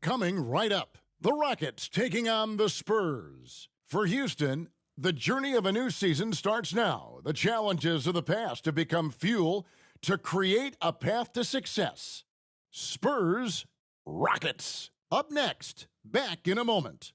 Coming right up, the Rockets taking on the Spurs. For Houston, the journey of a new season starts now. The challenges of the past have become fuel to create a path to success. Spurs, Rockets. Up next, back in a moment.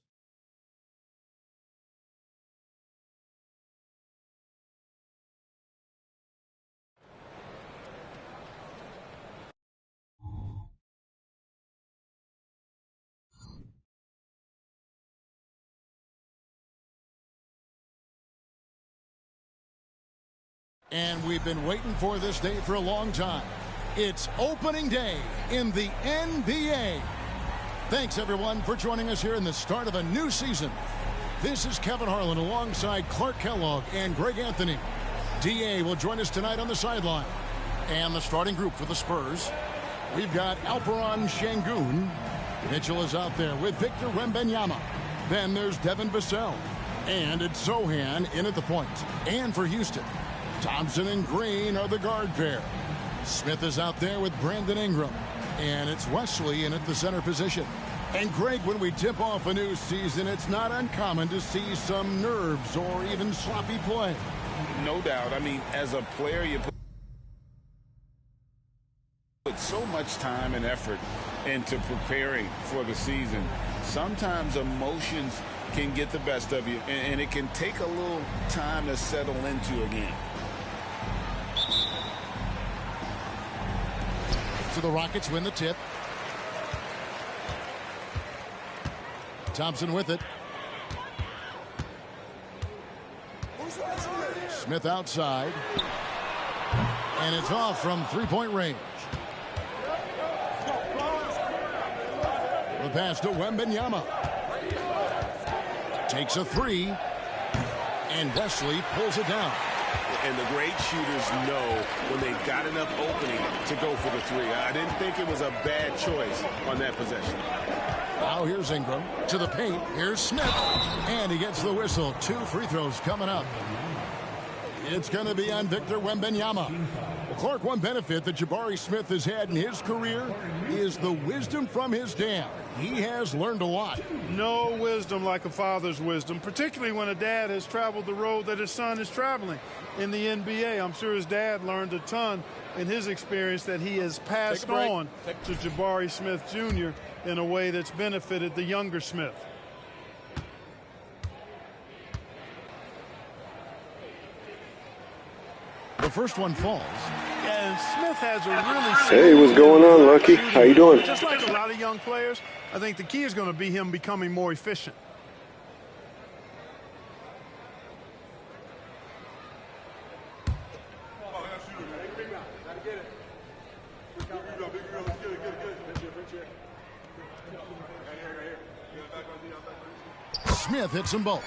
And we've been waiting for this day for a long time. It's opening day in the NBA. Thanks, everyone, for joining us here in the start of a new season. This is Kevin Harlan alongside Clark Kellogg and Greg Anthony. DA will join us tonight on the sideline. And the starting group for the Spurs. We've got Alperen Şengün. Mitchell is out there with Victor Wembanyama. Then there's Devin Vassell. And it's Sohan in at the point. And for Houston, Thompson and Green are the guard pair. Smith is out there with Brandon Ingram. And it's Wesley in at the center position. And Greg, when we tip off a new season, it's not uncommon to see some nerves or even sloppy play. No doubt. I mean, as a player, you put so much time and effort into preparing for the season. Sometimes emotions can get the best of you, and it can take a little time to settle into again. So the Rockets win the tip. Thompson with it. Smith outside. And it's off from three-point range. The pass to Wembanyama. Takes a three. And Wesley pulls it down. And the great shooters know when they've got enough opening to go for the three. I didn't think it was a bad choice on that possession. Now here's Ingram to the paint. Here's Smith. And he gets the whistle. 2 free throws coming up. It's going to be on Victor Wembanyama. Well, Clark, one benefit that Jabari Smith has had in his career is the wisdom from his dad. He has learned a lot. No wisdom like a father's wisdom, particularly when a dad has traveled the road that his son is traveling in the NBA. I'm sure his dad learned a ton in his experience that he has passed on to Jabari Smith Jr. in a way that's benefited the younger Smith. The first one falls. And Smith has a really... Hey, what's going on, Lucky? How you doing? Just like a lot of young players, I think the key is going to be him becoming more efficient. Smith hits them both.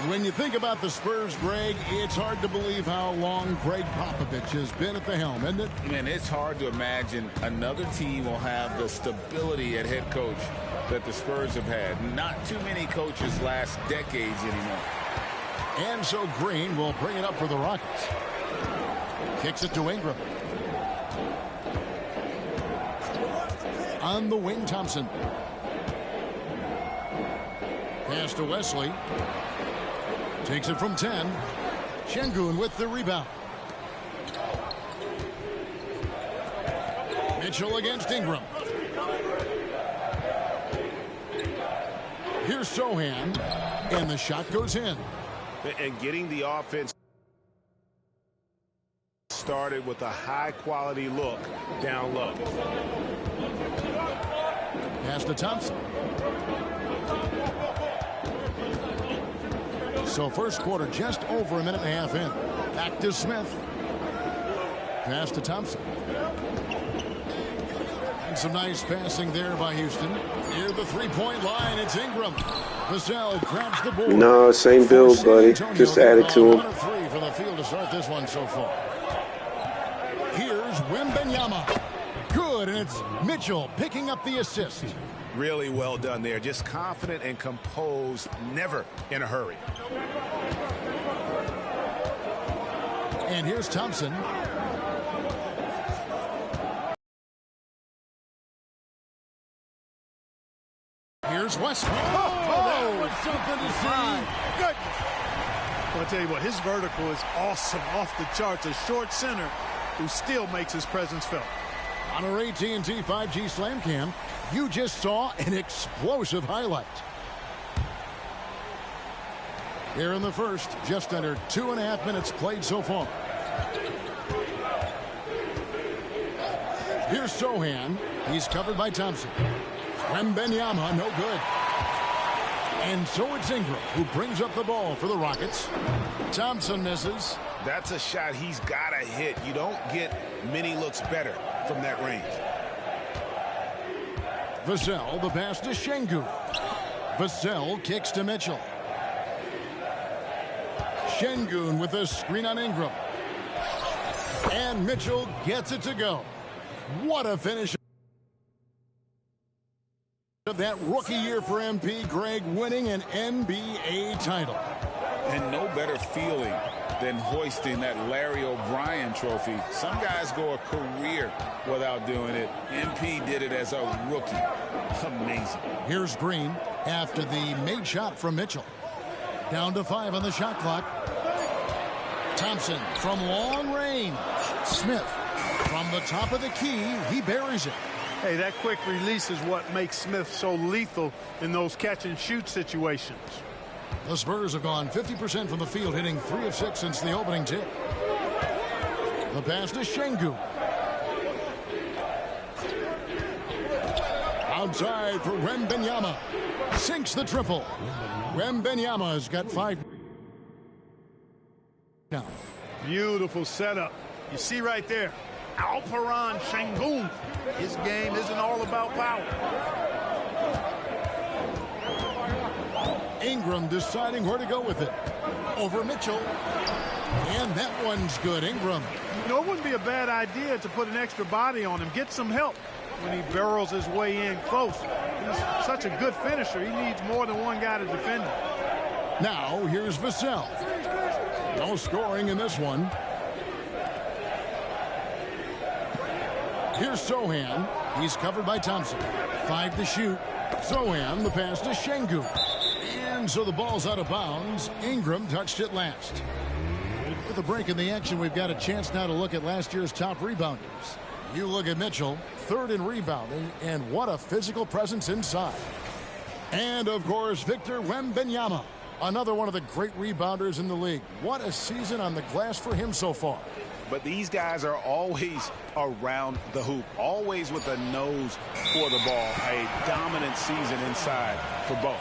When you think about the Spurs, Greg, it's hard to believe how long Greg Popovich has been at the helm, isn't it? And it's hard to imagine another team will have the stability at head coach that the Spurs have had. Not too many coaches last decades anymore. And so Green will bring it up for the Rockets. Kicks it to Ingram. On the wing, Thompson. Pass to Wesley. Takes it from 10. Şengün with the rebound. Mitchell against Ingram. Here's Sohan. And the shot goes in. And getting the offense started with a high-quality look down low. Pass to Thompson. So first quarter just over a minute and a half in. Back to Smith. Pass to Thompson. And some nice passing there by Houston. Near the three-point line, it's Ingram. Vassell grabs the board. No, same build, buddy. Just added to him. 1 of 3 for the field to start this one so far. Here's Wembanyama. Good, and it's Mitchell picking up the assist. Really well done there. Just confident and composed, never in a hurry. And here's Thompson. Here's Wesley. That was something to see. Goodness. Well, I'll tell you what, his vertical is awesome, off the charts. A short center who still makes his presence felt. On our AT&T 5G Slam Cam, you just saw an explosive highlight. Here in the first, just under 2.5 minutes played so far. Here's Sohan. He's covered by Thompson. Wembanyama, no good. And so it's Ingram who brings up the ball for the Rockets. Thompson misses. That's a shot he's got to hit. You don't get many looks better from that range. Vassell, the pass to Şengün. Vassell kicks to Mitchell. Şengün with a screen on Ingram. And Mitchell gets it to go. What a finish of that rookie year for MP. Greg winning an NBA title. And no better feeling than hoisting that Larry O'Brien trophy. Some guys go a career without doing it. MP did it as a rookie. Amazing. Here's Green after the made shot from Mitchell. Down to 5 on the shot clock. Thompson from long range. Smith from the top of the key. He buries it. Hey, that quick release is what makes Smith so lethal in those catch-and-shoot situations. The Spurs have gone 50% from the field, hitting 3 of 6 since the opening tip. The pass to Şengün. Outside for Wembanyama. Sinks the triple. Wembanyama has got 5 now. Beautiful setup. You see right there, Alperen Şengün. His game isn't all about power. Ingram deciding where to go with it. Over Mitchell. And that one's good. Ingram. You know, it wouldn't be a bad idea to put an extra body on him. Get some help when he barrels his way in close. He's such a good finisher. He needs more than one guy to defend him. Now, here's Vassell. No scoring in this one. Here's Sohan. He's covered by Thompson. 5 to shoot. Sohan, the pass to Şengün. And so the ball's out of bounds. Ingram touched it last. With a break in the action, we've got a chance now to look at last year's top rebounders. You look at Mitchell, 3rd in rebounding, and what a physical presence inside. And, of course, Victor Wembanyama, another one of the great rebounders in the league. What a season on the glass for him so far. But these guys are always around the hoop, always with a nose for the ball. A dominant season inside for both.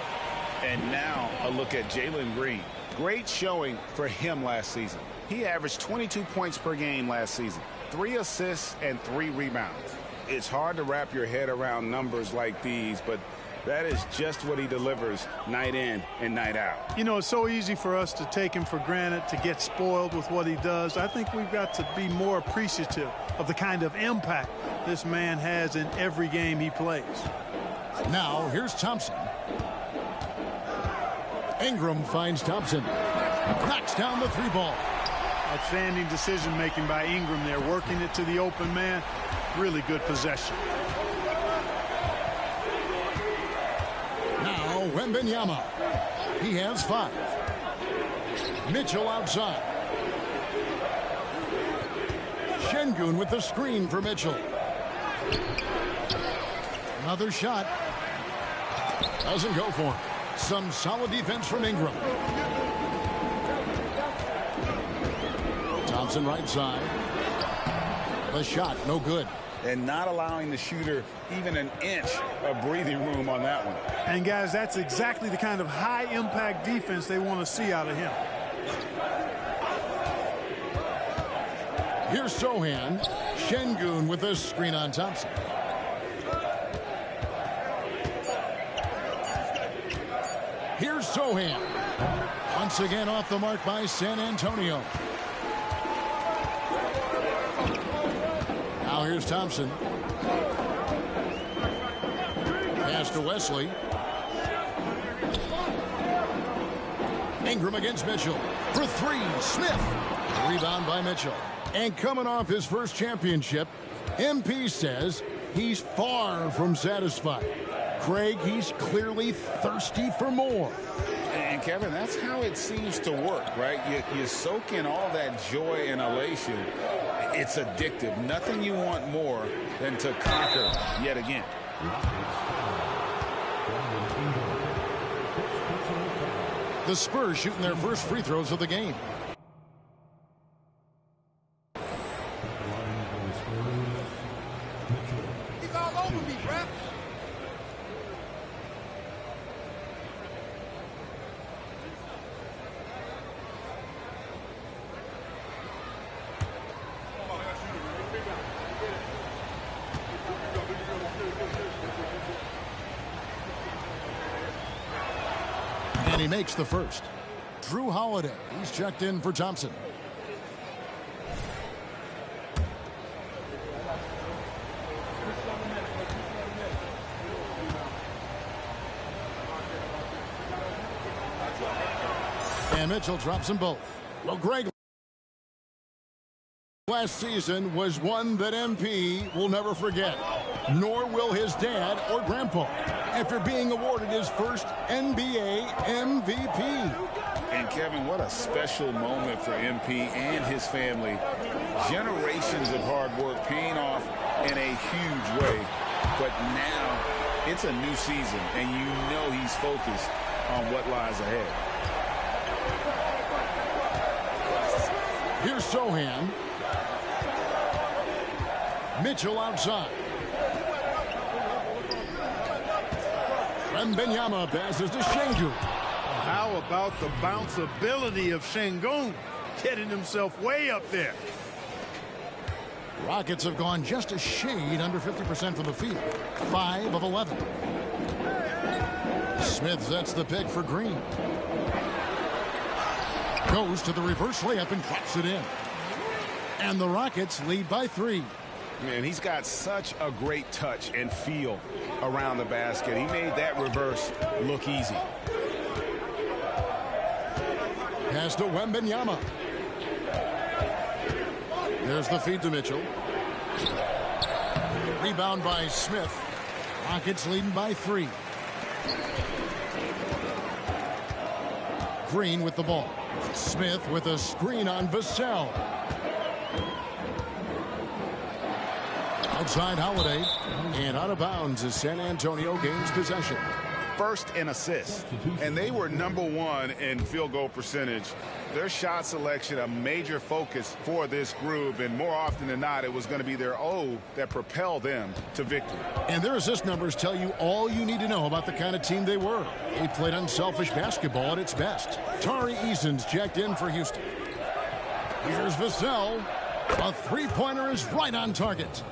And now a look at Jalen Green. Great showing for him last season. He averaged 22 points per game last season, 3 assists and 3 rebounds. It's hard to wrap your head around numbers like these, but that is just what he delivers night in and night out. You know, it's so easy for us to take him for granted, to get spoiled with what he does. I think we've got to be more appreciative of the kind of impact this man has in every game he plays. Now, here's Thompson. Ingram finds Thompson. Knocks down the 3 ball. Outstanding decision-making by Ingram there, working it to the open man. Really good possession. Now, Wembanyama. He has 5. Mitchell outside. Şengün with the screen for Mitchell. Another shot. Doesn't go for him. Some solid defense from Ingram. Thompson right side. The shot, no good. And not allowing the shooter even an inch of breathing room on that one. And, guys, that's exactly the kind of high-impact defense they want to see out of him. Here's Sohan. Şengün with a screen on Thompson. Here's Sohan. Once again off the mark by San Antonio. Now here's Thompson. Pass to Wesley. Ingram against Mitchell. For 3, Smith. Rebound by Mitchell. And coming off his first championship, MP says he's far from satisfied. Craig, he's clearly thirsty for more. And, Kevin, that's how it seems to work, right? You soak in all that joy and elation. It's addictive. Nothing you want more than to conquer yet again. The Spurs shooting their first free throws of the game. He's all over me, Brett. And he makes the first. Drew Holiday, he's checked in for Thompson. And Mitchell drops them both. Well, Greg, last season was one that MP will never forget, nor will his dad or grandpa, after being awarded his first NBA MVP. And, Kevin, what a special moment for MP and his family. Generations of hard work paying off in a huge way. But now it's a new season, and you know he's focused on what lies ahead. Here's Sohan. Mitchell outside. Wembanyama passes to Şengün. How about the bounceability of Şengün, getting himself way up there? Rockets have gone just a shade under 50% from the field. 5 of 11. Smith sets the pick for Green. Goes to the reverse layup and drops it in. And the Rockets lead by 3. Man, he's got such a great touch and feel around the basket. He made that reverse look easy. Pass to Wembanyama. There's the feed to Mitchell. Rebound by Smith. Rockets leading by 3. Green with the ball. Smith with a screen on Vassell. Outside Holiday. And out of bounds as San Antonio gains possession. First in assists, and they were #1 in field goal percentage. Their shot selection a major focus for this group, and more often than not it was going to be their O that propelled them to victory. And their assist numbers tell you all you need to know about the kind of team they were. They played unselfish basketball at its best. Tari Eason's checked in for Houston. Here's Vassell. A three-pointer is right on target.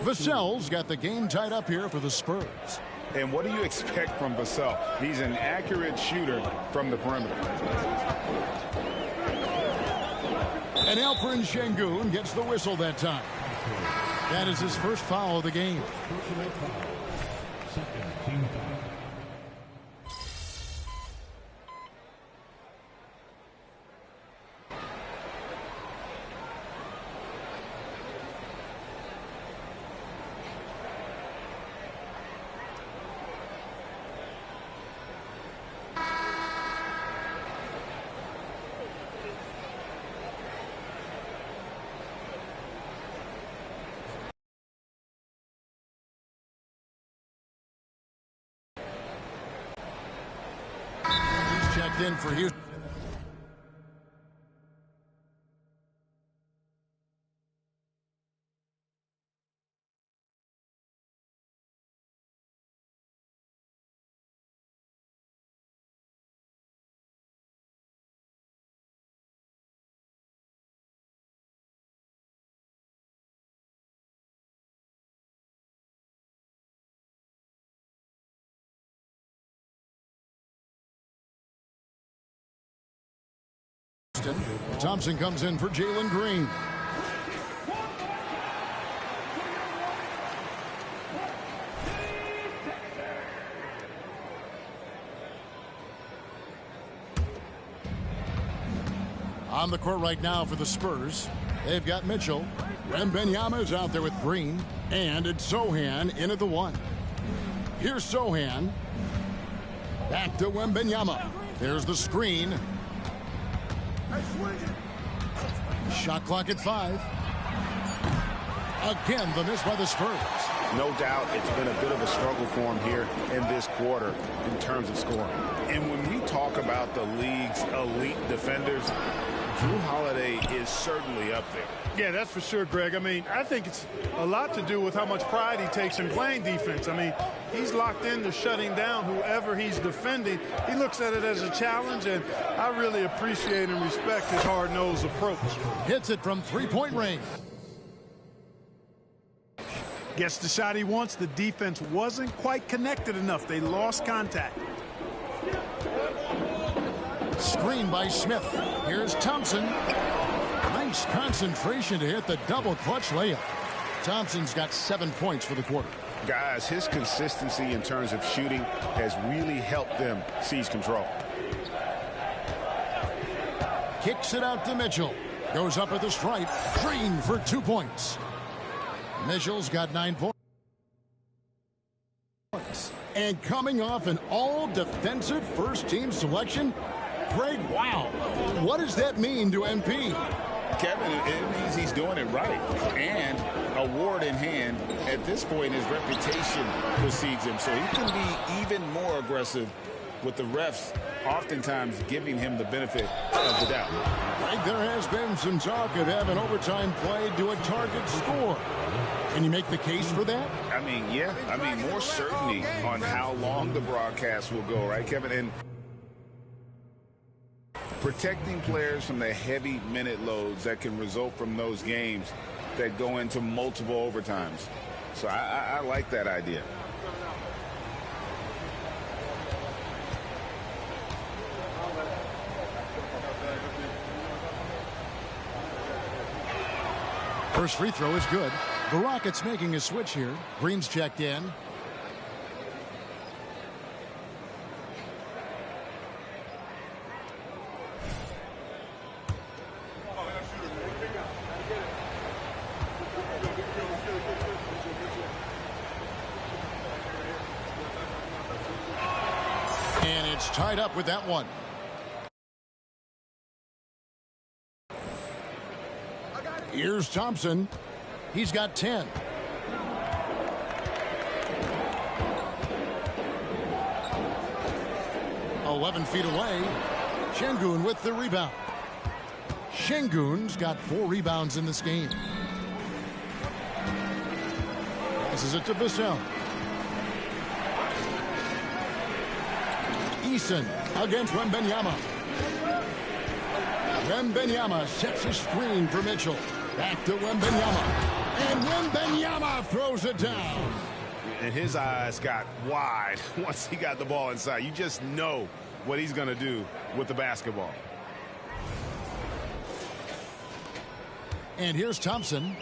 Vassell's got the game tied up here for the Spurs. And what do you expect from Vassell? He's an accurate shooter from the perimeter. And Alperen Şengün gets the whistle that time. That is his first foul of the game. Checked in for Houston. Thompson comes in for Jalen Green. On the court right now for the Spurs, they've got Mitchell. Wembanyama's out there with Green. And it's Sohan in at the 1. Here's Sohan. Back to Wembanyama. There's the screen. Shot clock at 5. Again, the miss by the Spurs. No doubt it's been a bit of a struggle for him here in this quarter in terms of scoring. And when we talk about the league's elite defenders, Jrue Holiday is certainly up there. Yeah, that's for sure, Greg. I mean, I think it's a lot to do with how much pride he takes in playing defense. I mean, he's locked into shutting down whoever he's defending. He looks at it as a challenge, and I really appreciate and respect his hard-nosed approach. Hits it from three-point range. Gets the shot he wants. The defense wasn't quite connected enough. They lost contact. Screen by Smith. Here's Thompson. Nice concentration to hit the double clutch layup. Thompson's got 7 points for the quarter. Guys, his consistency in terms of shooting has really helped them seize control. Kicks it out to Mitchell. Goes up at the stripe. Green for 2 points. Mitchell's got 9 points. And coming off an all-defensive first-team selection, Greg, wow. What does that mean to MP? Kevin, it means he's doing it right. And award in hand, at this point, his reputation precedes him. So he can be even more aggressive with the refs oftentimes giving him the benefit of the doubt. Greg, there has been some talk of having overtime played to a target score. Can you make the case for that? I mean, yeah. I mean, more certainty on how long the broadcast will go, right, Kevin? And protecting players from the heavy minute loads that can result from those games that go into multiple overtimes. So I like that idea. First free throw is good. The Rockets making a switch here. Green's checked in. It's tied up with that one. Here's Thompson. He's got 10. Feet away. Şengün with the rebound. Şengün's got 4 rebounds in this game. Passes it to Vassell. Eason against Wembanyama. Wembanyama sets a screen for Mitchell. Back to Wembanyama. And Wembanyama throws it down. And his eyes got wide once he got the ball inside. You just know what he's going to do with the basketball. And here's Thompson.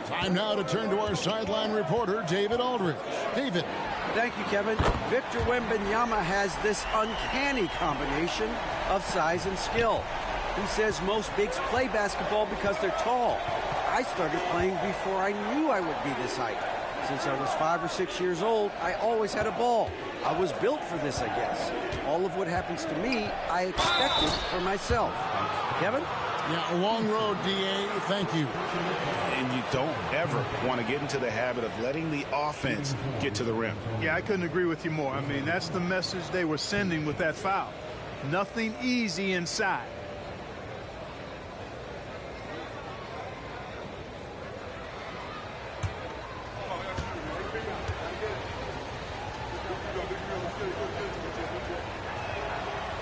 Time now to turn to our sideline reporter, David Aldridge. David. Thank you, Kevin. Victor Wembanyama has this uncanny combination of size and skill. He says most bigs play basketball because they're tall. I started playing before I knew I would be this height. Since I was 5 or 6 years old, I always had a ball. I was built for this, I guess. All of what happens to me, I expected for myself. Kevin? Yeah, a long road, D.A. Thank you. And you don't ever want to get into the habit of letting the offense get to the rim. Yeah, I couldn't agree with you more. I mean, that's the message they were sending with that foul. Nothing easy inside.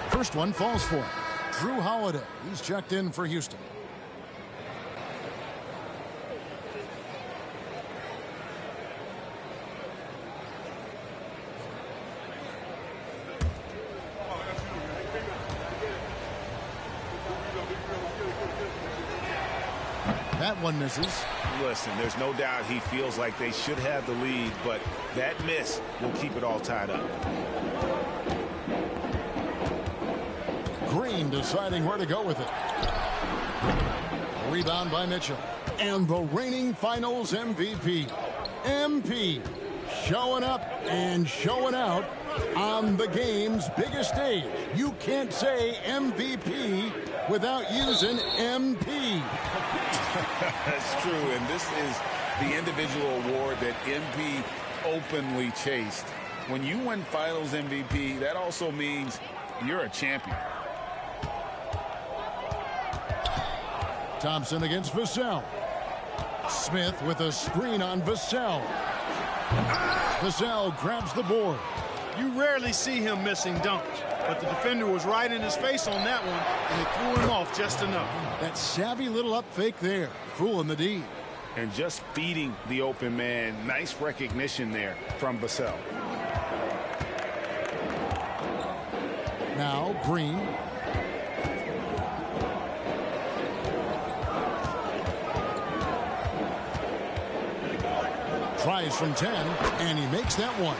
First one falls for him. Drew Holiday. He's checked in for Houston. That one misses. Listen, there's no doubt he feels like they should have the lead, but that miss will keep it all tied up. Green deciding where to go with it. A rebound by Mitchell. And the reigning finals MVP. MP showing up and showing out on the game's biggest stage. You can't say MVP without using MP. That's true, and this is the individual award that MP openly chased. When you win finals MVP, that also means you're a champion. Thompson against Vassell. Smith with a screen on Vassell. Vassell grabs the board. You rarely see him missing dunks, but the defender was right in his face on that one, and it threw him off just enough. That savvy little up fake there, fooling the D. And just feeding the open man. Nice recognition there from Vassell. Now Green. Tries from 10, and he makes that one.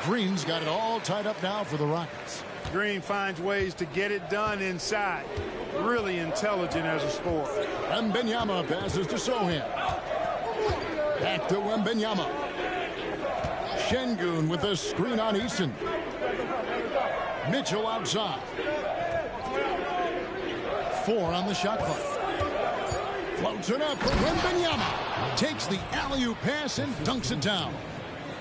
Green's got it all tied up now for the Rockets. Green finds ways to get it done inside. Really intelligent as a scorer. Wembanyama passes to Sohan. Back to Wembanyama. Şengün with a screen on Eason. Mitchell outside. 4 on the shot clock. Floats it up for Wembanyama. Takes the alley-oop pass and dunks it down.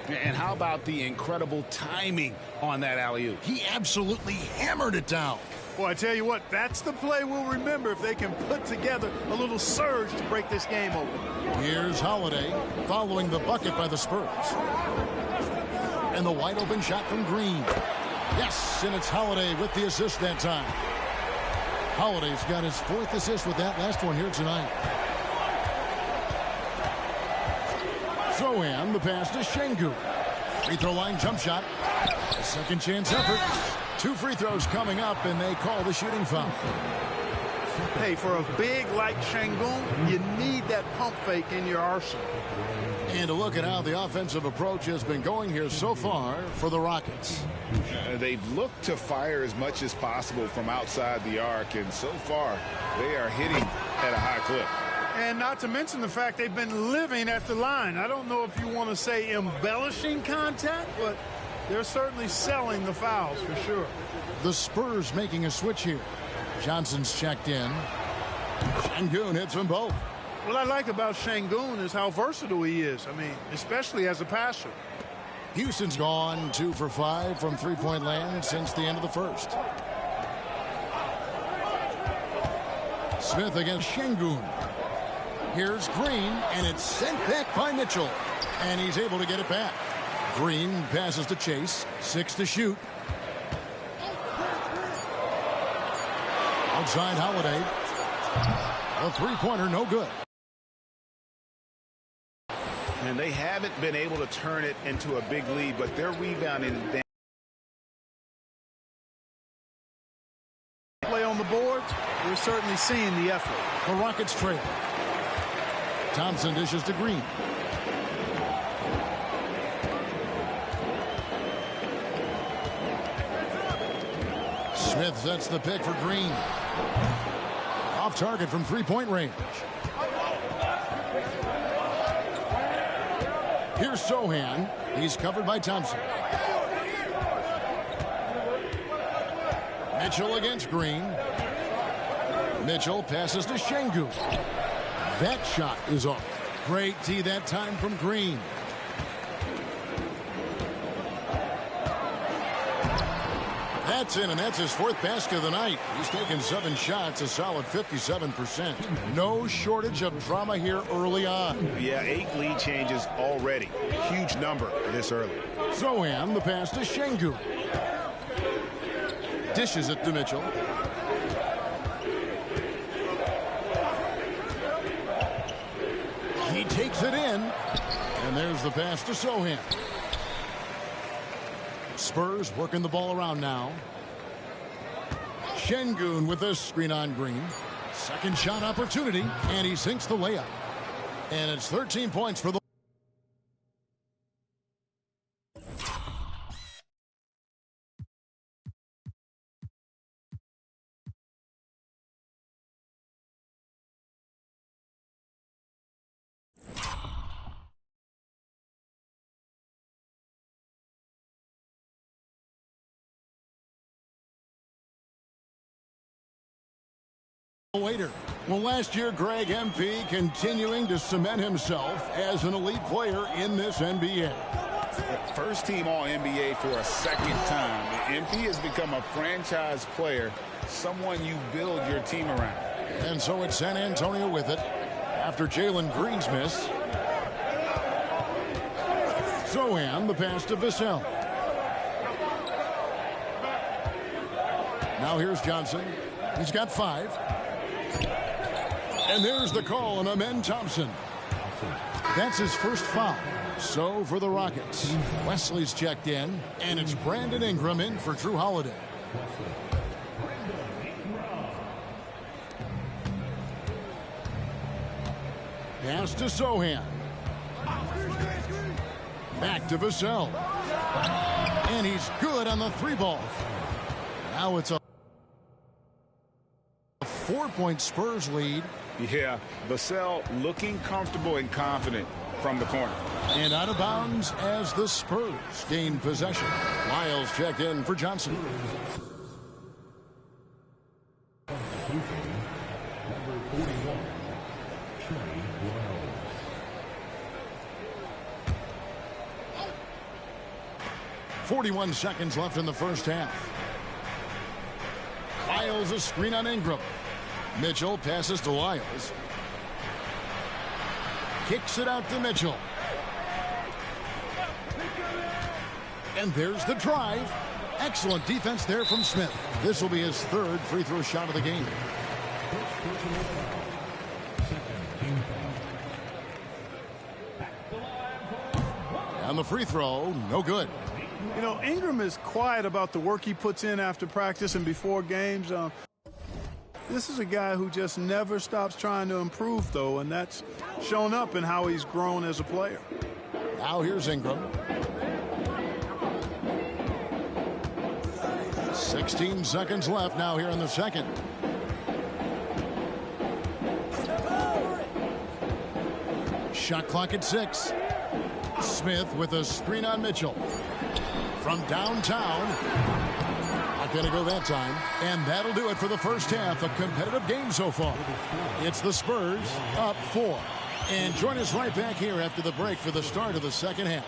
And how about the incredible timing on that alley-oop? He absolutely hammered it down. Well, I tell you what, that's the play we'll remember if they can put together a little surge to break this game open. Here's Holiday following the bucket by the Spurs. And the wide open shot from Green. Yes, and it's Holiday with the assist that time. Holiday's got his 4th assist with that last one here tonight. Sohan, the pass to Şengün. Free throw line jump shot. Second chance effort. 2 free throws coming up, and they call the shooting foul. Hey, for a big like Şengün, you need that pump fake in your arsenal. And a look at how the offensive approach has been going here so far for the Rockets. They've looked to fire as much as possible from outside the arc, and so far they are hitting at a high clip. And not to mention the fact they've been living at the line. I don't know if you want to say embellishing contact, but they're certainly selling the fouls for sure. The Spurs making a switch here. Johnson's checked in. Şengün hits them both. What I like about Şengün is how versatile he is. I mean, especially as a passer. Houston's gone 2 for 5 from three-point land since the end of the first. Smith against Şengün. Here's Green, and it's sent back by Mitchell. And he's able to get it back. Green passes to Chase. 6 to shoot. Outside Holiday. A three-pointer, no good. And they haven't been able to turn it into a big lead, but they're rebounding advantage. Play on the boards, we're certainly seeing the effort. The Rockets trail. Thompson dishes to Green. Smith sets the pick for Green. Off target from three-point range. Here's Sohan. He's covered by Thompson. Mitchell against Green. Mitchell passes to Şengün. That shot is off. Great D that time from Green. That's in, and that's his 4th basket of the night. He's taken 7 shots, a solid 57%. No shortage of drama here early on. Yeah, 8 lead changes already. Huge number this early. Sohan, the pass to Şengün. Dishes it to Mitchell. He takes it in, and there's the pass to Sohan. Spurs working the ball around now. Şengün with a screen on Green. Second shot opportunity, and he sinks the layup. And it's 13 points for the... Later. Well, last year, Greg MP continuing to cement himself as an elite player in this NBA. First team All-NBA for a second time. MP has become a franchise player, someone you build your team around. And so it's San Antonio with it after Jalen Green's miss. Sohan, the pass to Vassell. Now here's Johnson. He's got 5. And there's the call on Amen Thompson. That's his first foul. So for the Rockets, Wesley's checked in, and it's Brandon Ingram in for Drew Holiday. Pass to Sohan. Back to Vassell. And he's good on the 3-ball. Now it's a 4-point Spurs lead. Yeah, Vassell looking comfortable and confident from the corner. And out of bounds as the Spurs gain possession. Lyles checked in for Johnson. Number 41, 41 seconds left in the first half. Lyles a screen on Ingram. Mitchell passes to Lyles. Kicks it out to Mitchell. And there's the drive. Excellent defense there from Smith. This will be his 3rd free throw shot of the game. And the free throw, no good. You know, Ingram is quiet about the work he puts in after practice and before games. This is a guy who just never stops trying to improve, though, and that's shown up in how he's grown as a player. Now here's Ingram. 16 seconds left now here in the second. Shot clock at 6. Smith with a screen on Mitchell. from downtown. Not going to go that time. And that'll do it for the first half. A competitive game so far. It's the Spurs up 4. And join us right back here after the break for the start of the second half.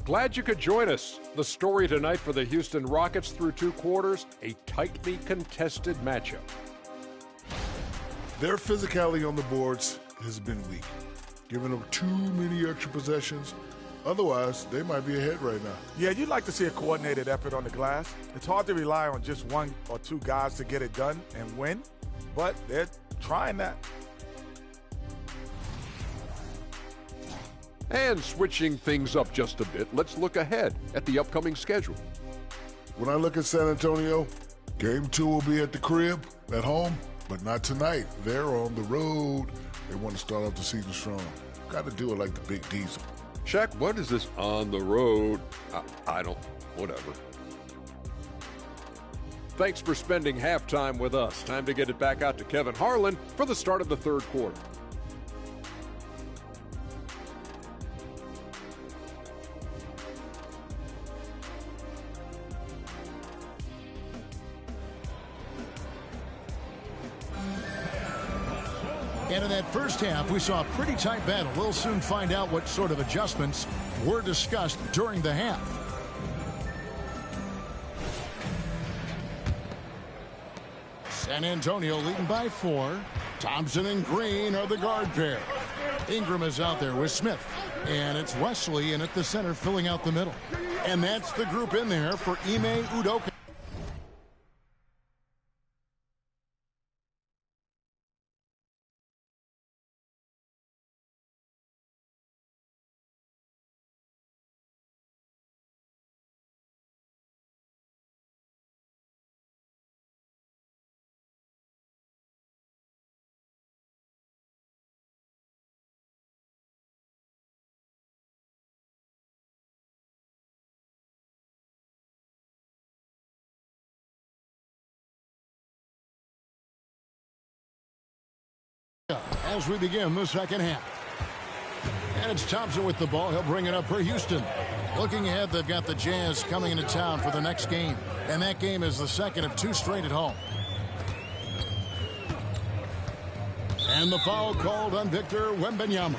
Glad you could join us. The story tonight for the Houston Rockets through 2 quarters, a tightly contested matchup. Their physicality on the boards has been weak, giving them too many extra possessions. Otherwise, they might be ahead right now. Yeah, you'd like to see a coordinated effort on the glass. It's hard to rely on just 1 or 2 guys to get it done and win, but they're trying that. And switching things up just a bit, let's look ahead at the upcoming schedule. When I look at San Antonio, game 2 will be at the crib, at home, but not tonight. They're on the road. They want to start off the season strong. Got to do it like the Big Diesel. Shaq, what is this on the road? I don't, whatever. Thanks for spending halftime with us. Time to get it back out to Kevin Harlan for the start of the third quarter. And in that first half, we saw a pretty tight battle. We'll soon find out what sort of adjustments were discussed during the half. San Antonio leading by 4. Thompson and Green are the guard pair. Ingram is out there with Smith. And it's Wesley in at the center filling out the middle. And that's the group in there for Ime Udoka. As we begin the second half. And it's Thompson with the ball. He'll bring it up for Houston. Looking ahead, they've got the Jazz coming into town for the next game. And that game is the second of 2 straight at home. And the foul called on Victor Wembanyama.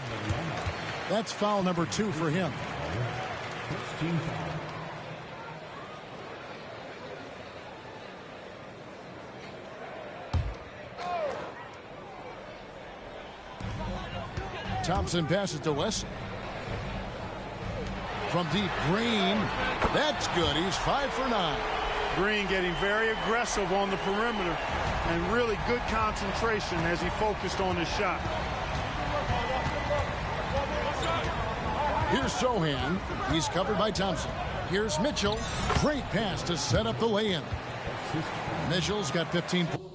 That's foul number 2 for him. Thompson passes to Wesley. From deep, Green. That's good. He's 5 for 9. Green getting very aggressive on the perimeter and really good concentration as he focused on his shot. Here's Sohan. He's covered by Thompson. Here's Mitchell. Great pass to set up the lay-in. Mitchell's got 15 points.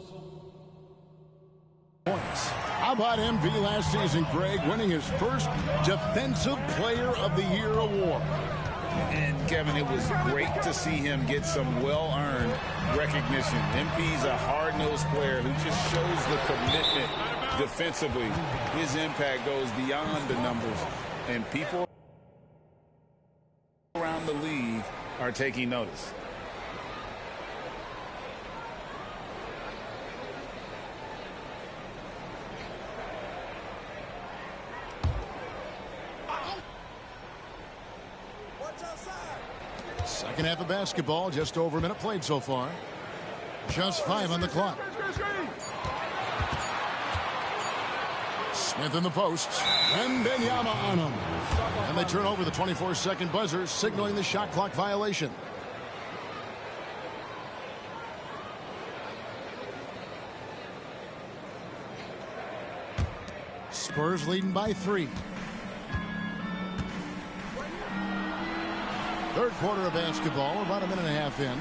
How about MV last season, Greg, winning his first Defensive Player of the Year award? And, Kevin, it was great to see him get some well-earned recognition. MP's a hard-nosed player who just shows the commitment defensively. His impact goes beyond the numbers, and people around the league are taking notice. Second half of basketball, just over a minute played so far. Just 5 on the clock. Smith in the posts. Wembanyama on him. And they turn over the 24-second buzzer, signaling the shot clock violation. Spurs leading by 3. Third quarter of basketball, about a minute and a half in.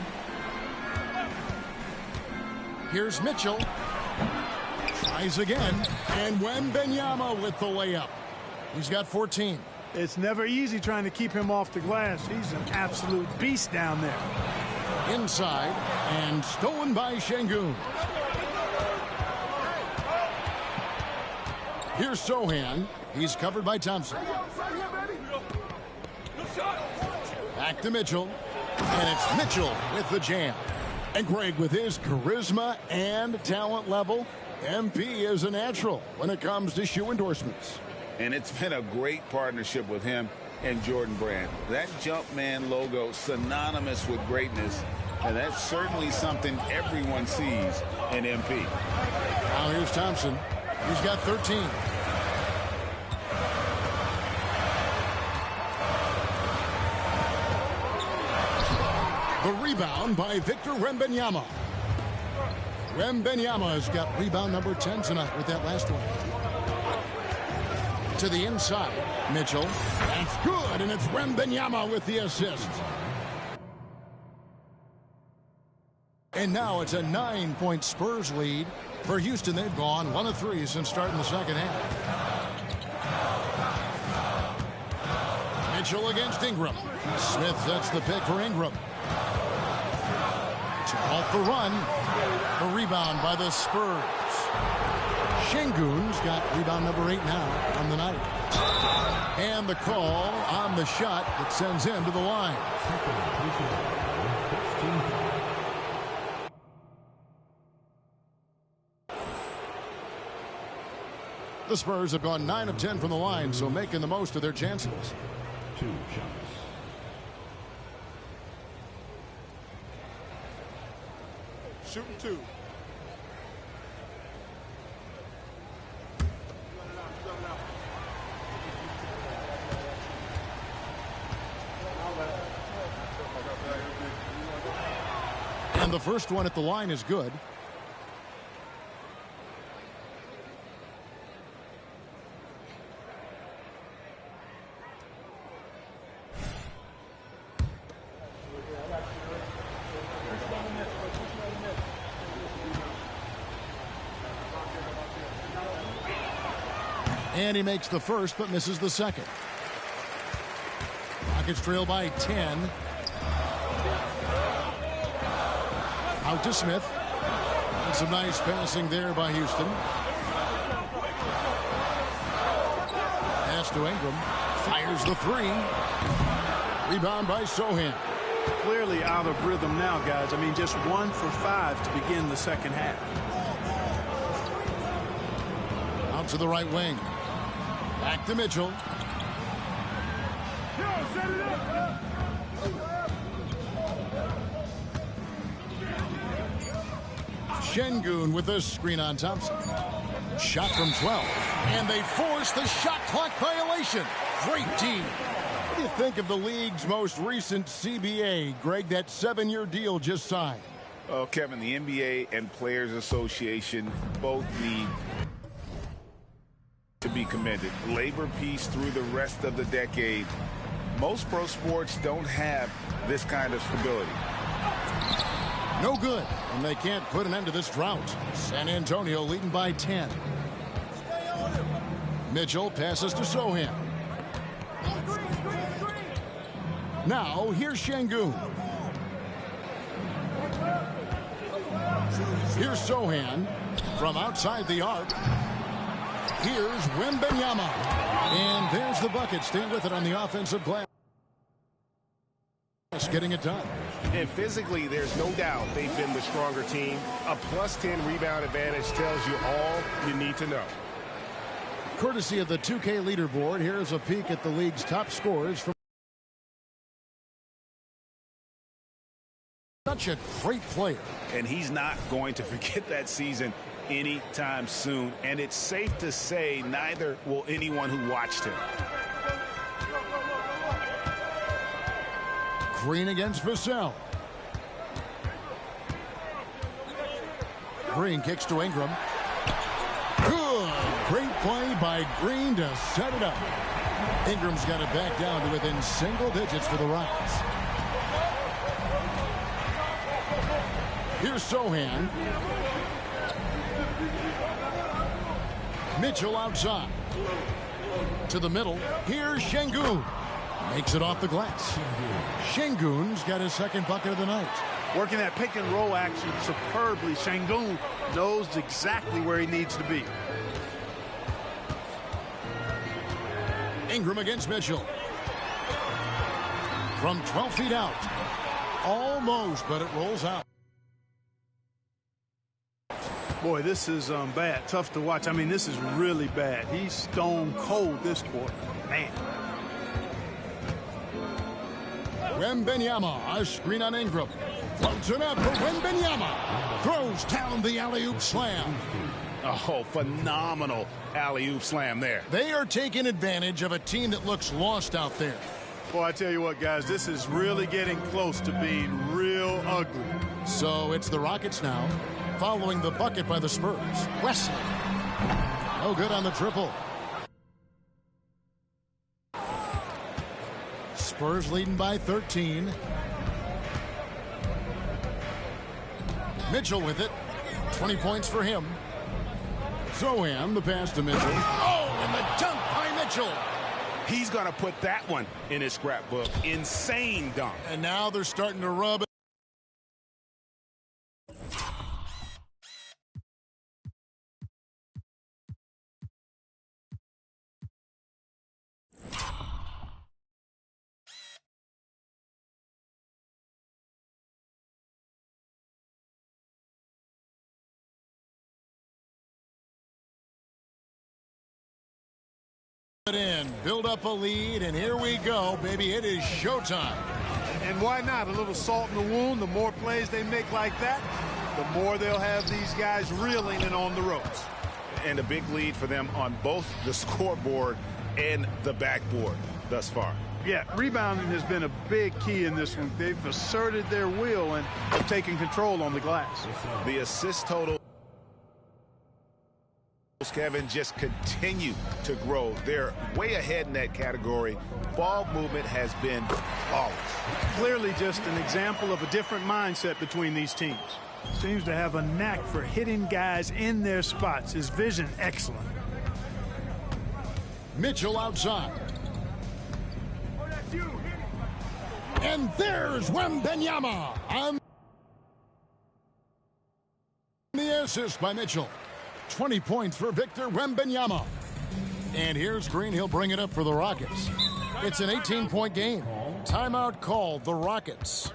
Here's Mitchell. Tries again. And Wembanyama with the layup. He's got 14. It's never easy trying to keep him off the glass. He's an absolute beast down there. Inside and stolen by Şengün. Here's Sohan. He's covered by Thompson. Back to Mitchell. And it's Mitchell with the jam. And Greg, with his charisma and talent level, MP is a natural when it comes to shoe endorsements. And it's been a great partnership with him and Jordan Brand. That Jumpman logo synonymous with greatness, and that's certainly something everyone sees in MP. Now here's Thompson. He's got 13. The rebound by Victor Wembanyama. Wembanyama has got rebound number 10 tonight with that last one. To the inside. Mitchell. That's good, and it's Wembanyama with the assist. And now it's a 9-point Spurs lead for Houston. They've gone 1 of 3 since starting the second half. Mitchell against Ingram. Smith sets the pick for Ingram. To halt the run. The rebound by the Spurs. Şengün's got rebound number 8 now on the night. And the call on the shot that sends him to the line. The Spurs have gone 9 of 10 from the line, so making the most of their chances. 2 shots. Shooting 2. And the first one at the line is good. And he makes the first but misses the second. Rockets trail by 10. Out to Smith. And some nice passing there by Houston. Pass to Ingram. Fires the 3. Rebound by Sohan. Clearly out of rhythm now, guys. I mean, just 1 for 5 to begin the second half. Out to the right wing. Back to Mitchell. Şengün with a screen on Thompson. Shot from 12. And they force the shot clock violation. Great team. What do you think of the league's most recent CBA, Greg, that 7-year deal just signed? Oh, Kevin, the NBA and Players Association both need to be commended. Labor peace through the rest of the decade. Most pro sports don't have this kind of stability. No good, and they can't put an end to this drought. San Antonio leading by 10. Mitchell passes to Sohan. Now, here's Şengün. Here's Sohan from outside the arc. Here's Wembanyama. And there's the bucket. Stay with it on the offensive glass. Getting it done. And physically, there's no doubt they've been the stronger team. A +10 rebound advantage tells you all you need to know. Courtesy of the 2K leaderboard, here's a peek at the league's top scorers from such a great player. And he's not going to forget that season anytime soon. And it's safe to say neither will anyone who watched him. Green against Vassell. Green kicks to Ingram. Good. Great play by Green to set it up. Ingram's got it back down to within single digits for the Rockets. Here's Sohan. Mitchell outside. To the middle. Here's Şengün. Makes it off the glass. Şengün's got his second bucket of the night. Working that pick and roll action superbly. Şengün knows exactly where he needs to be. Ingram against Mitchell. From 12 feet out. Almost, but it rolls out. Boy, this is bad. Tough to watch. I mean, this is really bad. He's stone cold this quarter. Man. Wembanyama, a screen on Ingram. Floats it up for Wembanyama. Throws down the alley-oop slam. Oh, phenomenal alley-oop slam there. They are taking advantage of a team that looks lost out there. Boy, I tell you what, guys, this is really getting close to being real ugly. So it's the Rockets now, following the bucket by the Spurs. Wesley. No good on the triple. Spurs leading by 13. Mitchell with it. 20 points for him. Sohan, the pass to Mitchell. Oh, and the dunk by Mitchell. He's going to put that one in his scrapbook. Insane dunk. And now they're starting to rub it. In, build up a lead, and here we go, baby. It is showtime. And why not? A little salt in the wound. The more plays they make like that, the more they'll have these guys reeling and on the ropes. And a big lead for them on both the scoreboard and the backboard thus far. Yeah, rebounding has been a big key in this one. They've asserted their will and have taken control on the glass. The assist total, Kevin, just continue to grow. They're way ahead in that category. Ball movement has been flawless. Clearly just an example of a different mindset between these teams. Seems to have a knack for hitting guys in their spots. His vision excellent. Mitchell outside. And there's Wembanyama on the assist by Mitchell. 20 points for Victor Wembanyama. And here's Green. He'll bring it up for the Rockets. It's an 18-point game. Timeout called, the Rockets.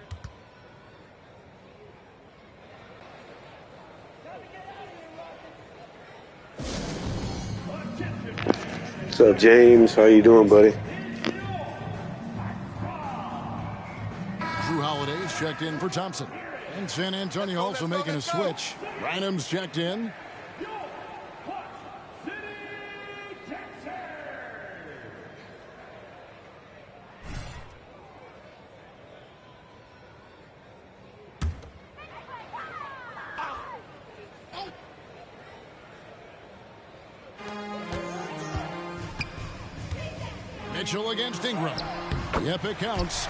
What's up, James? How you doing, buddy? Drew Holiday's checked in for Thompson. And San Antonio also making a switch. Rynham's checked in. Mitchell against Ingram. Yep, it counts.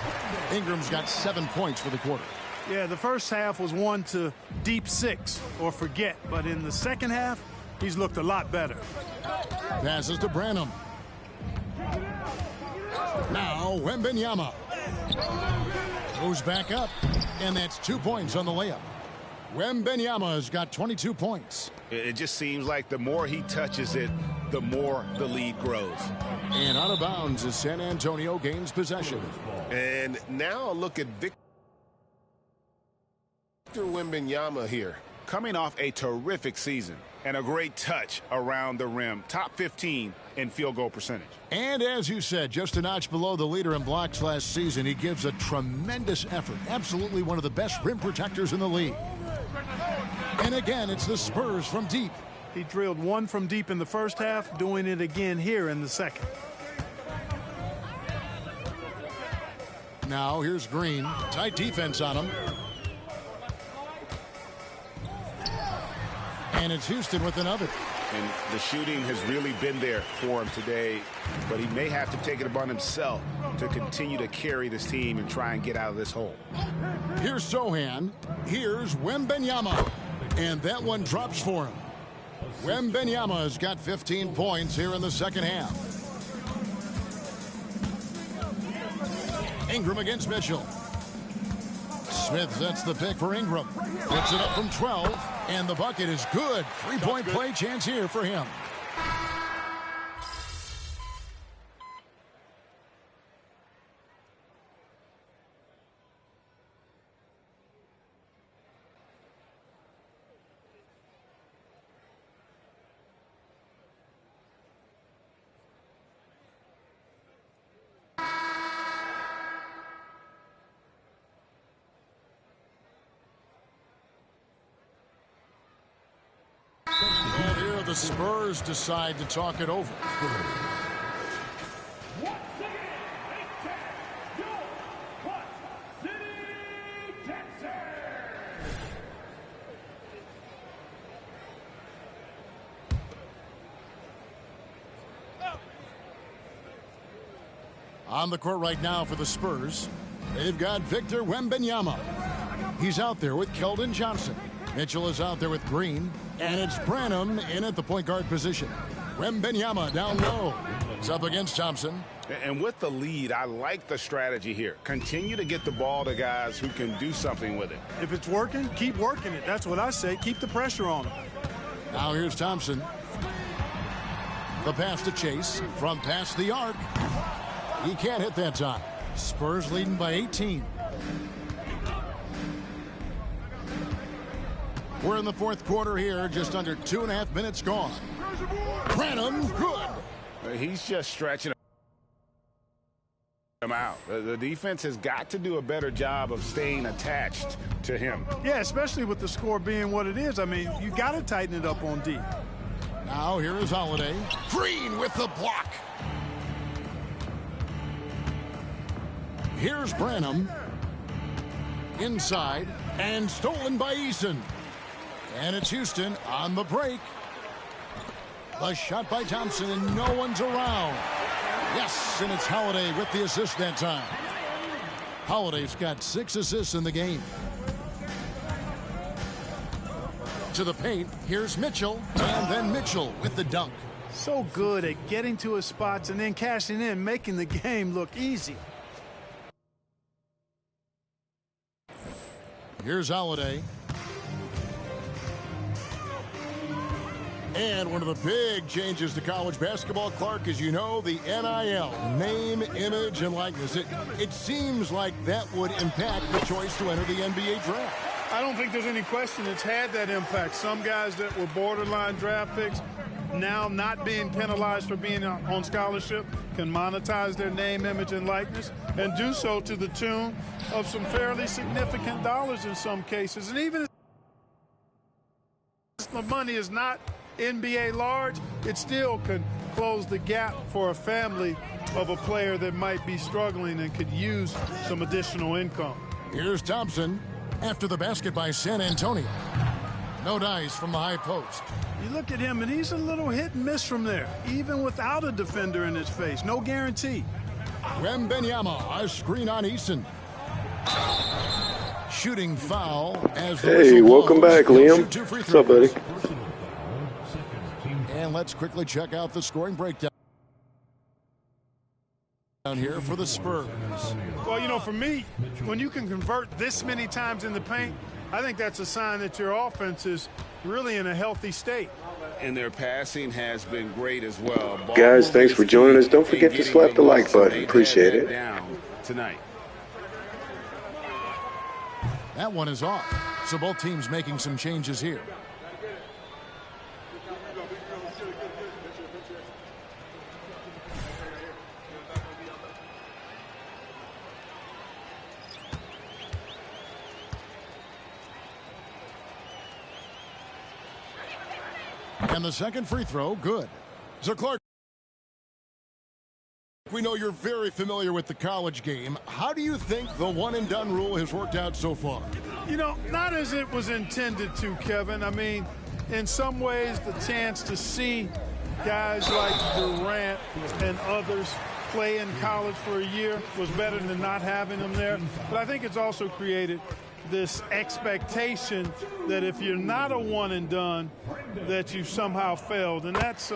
Ingram's got 7 points for the quarter. Yeah, the first half was one to deep six or forget. But in the second half, he's looked a lot better. Passes to Branham. Now Wembanyama. Goes back up. And that's 2 points on the layup. Wembanyama has got 22 points. It just seems like the more he touches it, the more the lead grows. And out of bounds as San Antonio gains possession. And now a look at Victor Wembanyama here. Coming off a terrific season and a great touch around the rim. Top 15 in field goal percentage. And as you said, just a notch below the leader in blocks last season. He gives a tremendous effort. Absolutely one of the best rim protectors in the league. And again, it's the Spurs from deep. He drilled one from deep in the first half, doing it again here in the second. Now here's Green. Tight defense on him. And it's Houston with another. And the shooting has really been there for him today, but he may have to take it upon himself to continue to carry this team and try and get out of this hole. Here's Sohan. Here's Wembanyama. And that one drops for him. Wembanyama has got 15 points here in the second half. Ingram against Mitchell. Smith sets the pick for Ingram. Puts it up from 12, and the bucket is good. Three-point play chance here for him. Well, here the Spurs decide to talk it over. On the court right now for the Spurs, they've got Victor Wembanyama. He's out there with Keldon Johnson. Mitchell is out there with Green. And it's Branham in at the point guard position. Wembanyama down low. It's up against Thompson. And with the lead, I like the strategy here. Continue to get the ball to guys who can do something with it. If it's working, keep working it. That's what I say. Keep the pressure on him. Now here's Thompson. The pass to Chase from past the arc. He can't hit that time. Spurs leading by 18. We're in the fourth quarter here, just under 2.5 minutes gone. Branham, good. He's just stretching him out. The defense has got to do a better job of staying attached to him. Yeah, especially with the score being what it is. I mean, you got to tighten it up on D. Now here is Holiday. Green with the block. Here's Branham. Inside and stolen by Eason. And it's Houston on the break. The shot by Thompson, and no one's around. Yes, and it's Holiday with the assist that time. Holiday's got 6 assists in the game. To the paint, here's Mitchell, and then Mitchell with the dunk. So good at getting to his spots and then cashing in, making the game look easy. Here's Holiday. And one of the big changes to college basketball, Clark, as you know, the NIL, name, image, and likeness. It seems like that would impact the choice to enter the NBA draft. I don't think there's any question it's had that impact. Some guys that were borderline draft picks now not being penalized for being on scholarship can monetize their name, image, and likeness and do so to the tune of some fairly significant dollars in some cases. And even if the money is not NBA large, it still could close the gap for a family of a player that might be struggling and could use some additional income. Here's Thompson after the basket by San Antonio. No dice from the high post. You look at him, and he's a little hit and miss from there, even without a defender in his face. No guarantee. Wembanyama, a screen on Eason. Shooting foul as the Hey, welcome back, Liam. What's up, buddy? And let's quickly check out the scoring breakdown down here for the Spurs. Well, you know, for me, when you can convert this many times in the paint, I think that's a sign that your offense is really in a healthy state. And their passing has been great as well. Guys, thanks for joining us. Don't forget to slap the like button. Appreciate it. Down tonight. That one is off. So both teams making some changes here. And the second free throw, good. So, Clark, we know you're very familiar with the college game. How do you think the one-and-done rule has worked out so far? You know, not as it was intended to, Kevin. I mean, in some ways, the chance to see guys like Durant and others play in college for a year was better than not having them there. But I think it's also created this expectation that if you're not a one and done, that you've somehow failed. And that's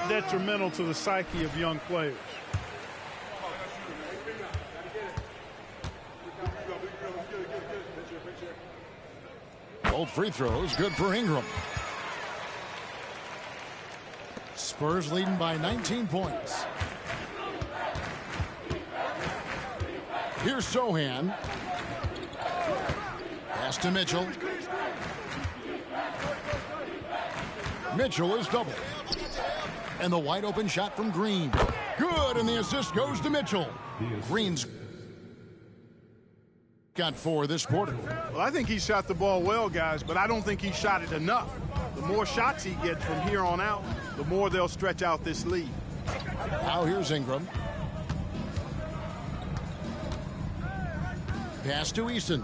detrimental to the psyche of young players. Both free throws good for Ingram. Spurs leading by 19 points. Here's Sohan. Pass to Mitchell. Mitchell is doubled. And the wide open shot from Green. Good, and the assist goes to Mitchell. Green's got 4 this quarter. Well, I think he shot the ball well, guys, but I don't think he shot it enough. The more shots he gets from here on out, the more they'll stretch out this lead. Now here's Ingram. Pass to Eason.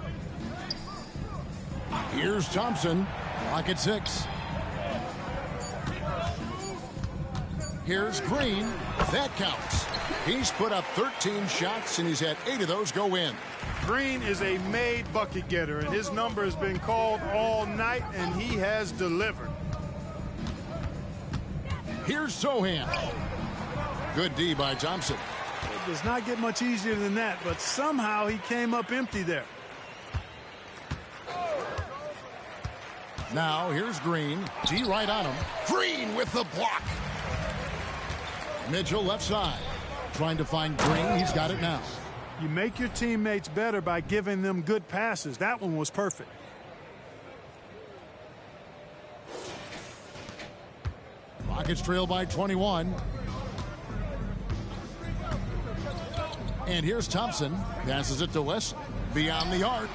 Here's Thompson. Clock at 6. Here's Green. That counts. He's put up 13 shots, and he's had 8 of those go in. Green is a made bucket getter, and his number has been called all night, and he has delivered. Here's Sohan. Good D by Thompson. It does not get much easier than that, but somehow he came up empty there. Now here's Green. D right on him. Green with the block. Mitchell left side. Trying to find Green. He's got it now. You make your teammates better by giving them good passes. That one was perfect. Rockets trail by 21. And here's Thompson. Passes it to West. Beyond the arc.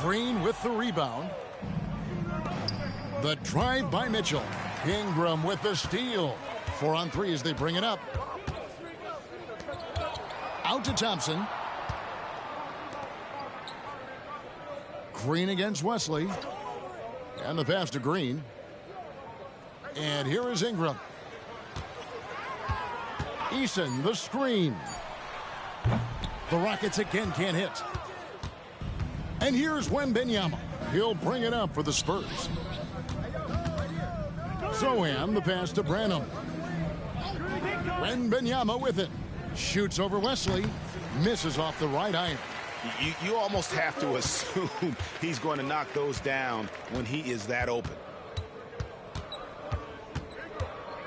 Green with the rebound. The drive by Mitchell. Ingram with the steal. 4 on 3 as they bring it up. Out to Thompson. Green against Wesley. And the pass to Green. And here is Ingram. Eason, the screen. The Rockets again can't hit. And here's Wembanyama. He'll bring it up for the Spurs. Sohan, the pass to Branham. Wembanyama with it. Shoots over Wesley. Misses off the right iron. You almost have to assume he's going to knock those down when he is that open.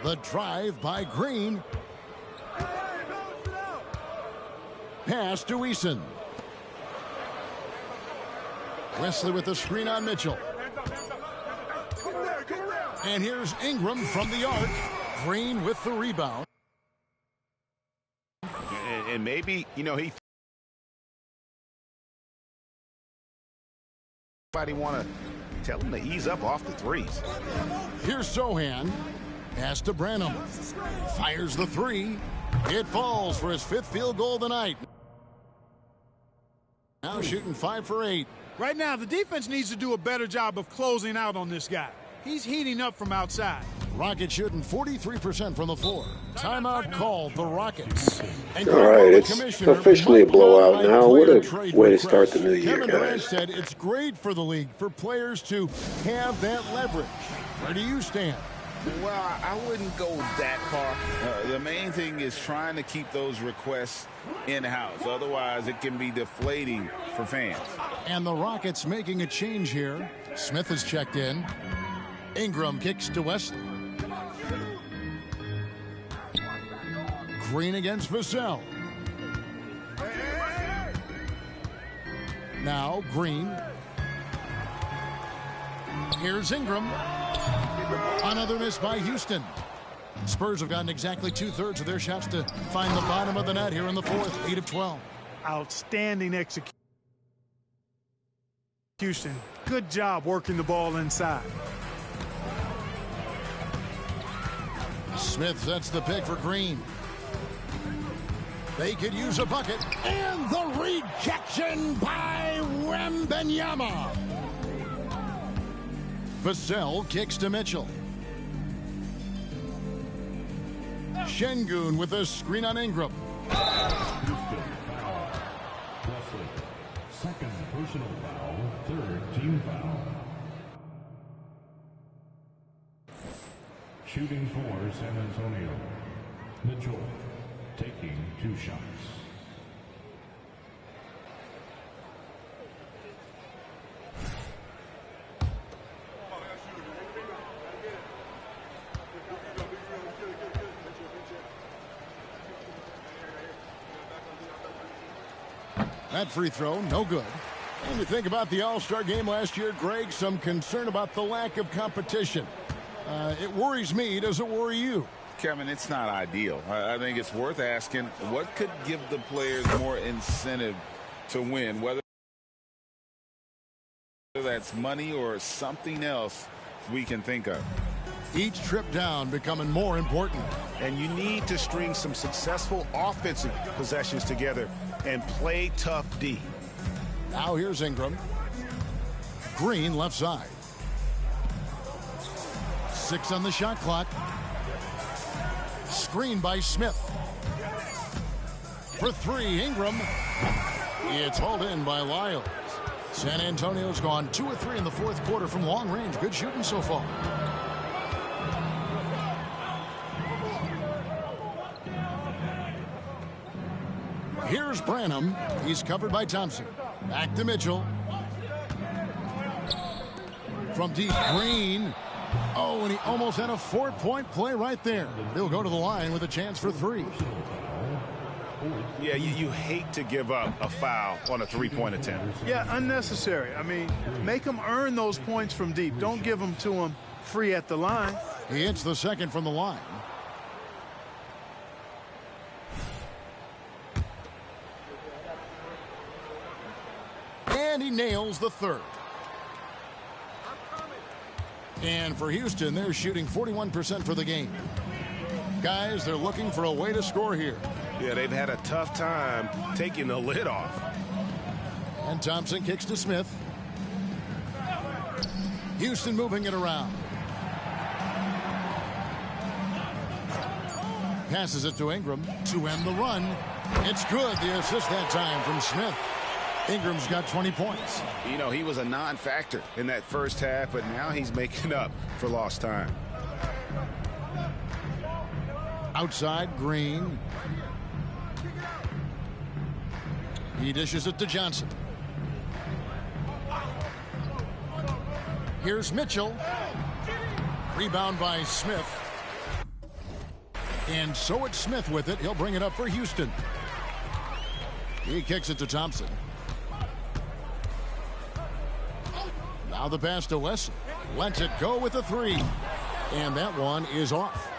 The drive by Green. Pass to Eason. Wesley with the screen on Mitchell. And here's Ingram from the arc. Green with the rebound. And maybe, he want to tell him to ease up off the threes. Here's Sohan. Pass to Branham. Fires the 3. It falls for his 5th field goal tonight. Now shooting 5 for 8. Right now, the defense needs to do a better job of closing out on this guy. He's heating up from outside. Rockets shooting 43% from the floor. Timeout called the Rockets. And all right, it's officially a blowout now. What a way to start the new year, Kevin Durant guys. said it's great for the league for players to have that leverage. Where do you stand? Well, I wouldn't go that far. The main thing is trying to keep those requests in-house. Otherwise, it can be deflating for fans. And the Rockets making a change here. Smith has checked in. Ingram kicks to Wesley. Green against Vassell. Now Green. Here's Ingram. Another miss by Houston. Spurs have gotten exactly 2/3 of their shots to find the bottom of the net here in the 4th. 8 of 12. Outstanding execution. Good job working the ball inside. Smith sets the pick for Green. They could use a bucket. And the rejection by Wembanyama. Vassell kicks to Mitchell. Şengün with a screen on Ingram. Houston foul. Wesley, second personal foul, third team foul. Shooting for San Antonio. Mitchell taking 2 shots. That free throw, no good. And you think about the All-Star game last year, Greg, some concern about the lack of competition. It worries me. Does it worry you? Kevin, it's not ideal. I think it's worth asking what could give the players more incentive to win, whether that's money or something else we can think of. Each trip down becoming more important. And you need to string some successful offensive possessions together and play tough D. Now here's Ingram. Green left side. 6 on the shot clock. Screen by Smith. For 3, Ingram. It's hauled in by Lyles. San Antonio's gone 2 of 3 in the fourth quarter from long range. Good shooting so far. Here's Branham. He's covered by Thompson. Back to Mitchell. From deep, Green. Oh, and he almost had a 4-point play right there. He'll go to the line with a chance for 3. Yeah, you hate to give up a foul on a 3-point attempt. Yeah, unnecessary. I mean, make them earn those points from deep. Don't give them to them free at the line. He hits the second from the line. And he nails the third. And for Houston, they're shooting 41% for the game. Guys, they're looking for a way to score here. Yeah, they've had a tough time taking the lid off. And Thompson kicks to Smith. Houston moving it around. Passes it to Ingram to end the run. It's good. The assist that time from Smith. Ingram's got 20 points. You know, he was a non-factor in that first half, but now he's making up for lost time. Outside, Green. He dishes it to Johnson. Here's Mitchell. Rebound by Smith. And so it's Smith with it. He'll bring it up for Houston. He kicks it to Thompson. Now the pass to Wesley. Lets it go with a 3. And that one is off.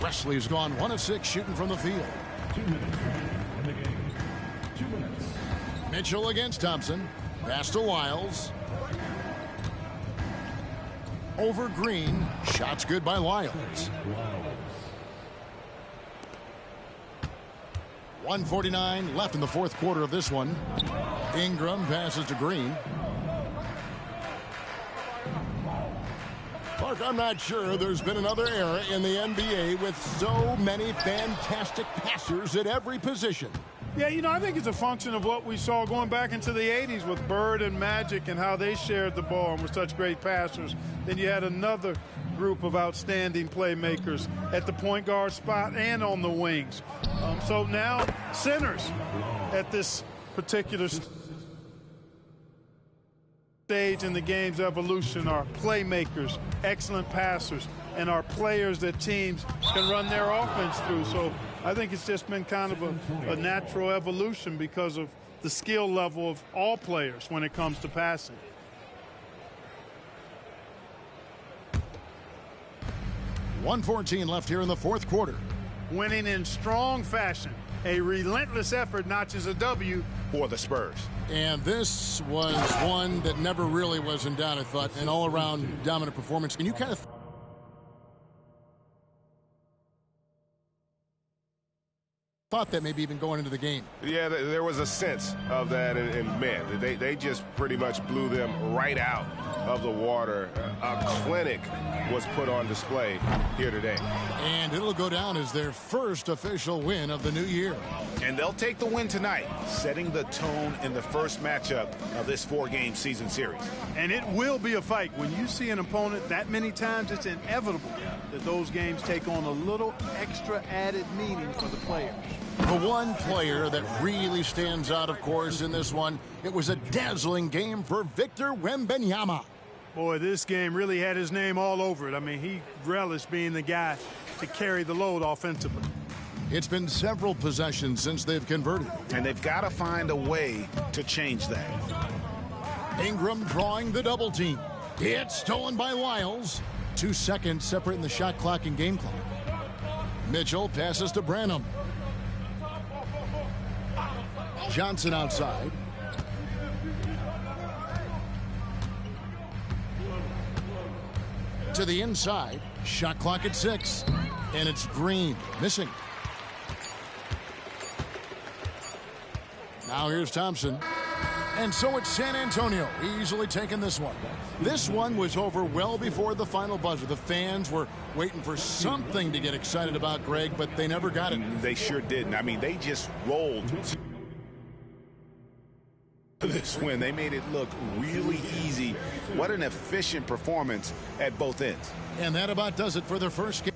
Wesley's gone 1 of 6 shooting from the field. 2 minutes in the game. 2 minutes. Mitchell against Thompson. Pass to Lyles. Over Green. Shots good by Lyles. 1:49 left in the fourth quarter of this one. Ingram passes to Green. Mark, I'm not sure there's been another era in the NBA with so many fantastic passers at every position. Yeah, you know, I think it's a function of what we saw going back into the 80s with Bird and Magic and how they shared the ball and were such great passers. Then you had another group of outstanding playmakers at the point guard spot and on the wings. So now centers at this particular stage in the game's evolution are playmakers, excellent passers, and are players that teams can run their offense through. So I think it's just been kind of a natural evolution because of the skill level of all players when it comes to passing. .114 left here in the fourth quarter. Winning in strong fashion. A relentless effort notches a W for the Spurs. And this was one that never really was in doubt, I thought, an all-around dominant performance. Can you kind of... thought that maybe even going into the game. Yeah, there was a sense of that, and man, they just pretty much blew them right out of the water. A clinic was put on display here today. And it'll go down as their first official win of the new year. And they'll take the win tonight, setting the tone in the first matchup of this 4-game season series. And it will be a fight. When you see an opponent that many times, it's inevitable that those games take on a little extra added meaning for the players. The one player that really stands out, of course, in this one, it was a dazzling game for Victor Wembanyama. Boy, this game really had his name all over it. I mean, he relished being the guy to carry the load offensively. It's been several possessions since they've converted. And they've got to find a way to change that. Ingram drawing the double team. It's stolen by Lyles. 2 seconds separating the shot clock and game clock. Mitchell passes to Branham. Johnson outside. To the inside. Shot clock at 6. And it's Green missing. Now here's Thompson. And so it's San Antonio easily taking this one. This one was over well before the final buzzer. The fans were waiting for something to get excited about, Greg, but they never got it. They sure didn't. I mean, they just rolled this win. They made it look really easy. What an efficient performance at both ends. And that about does it for their first game.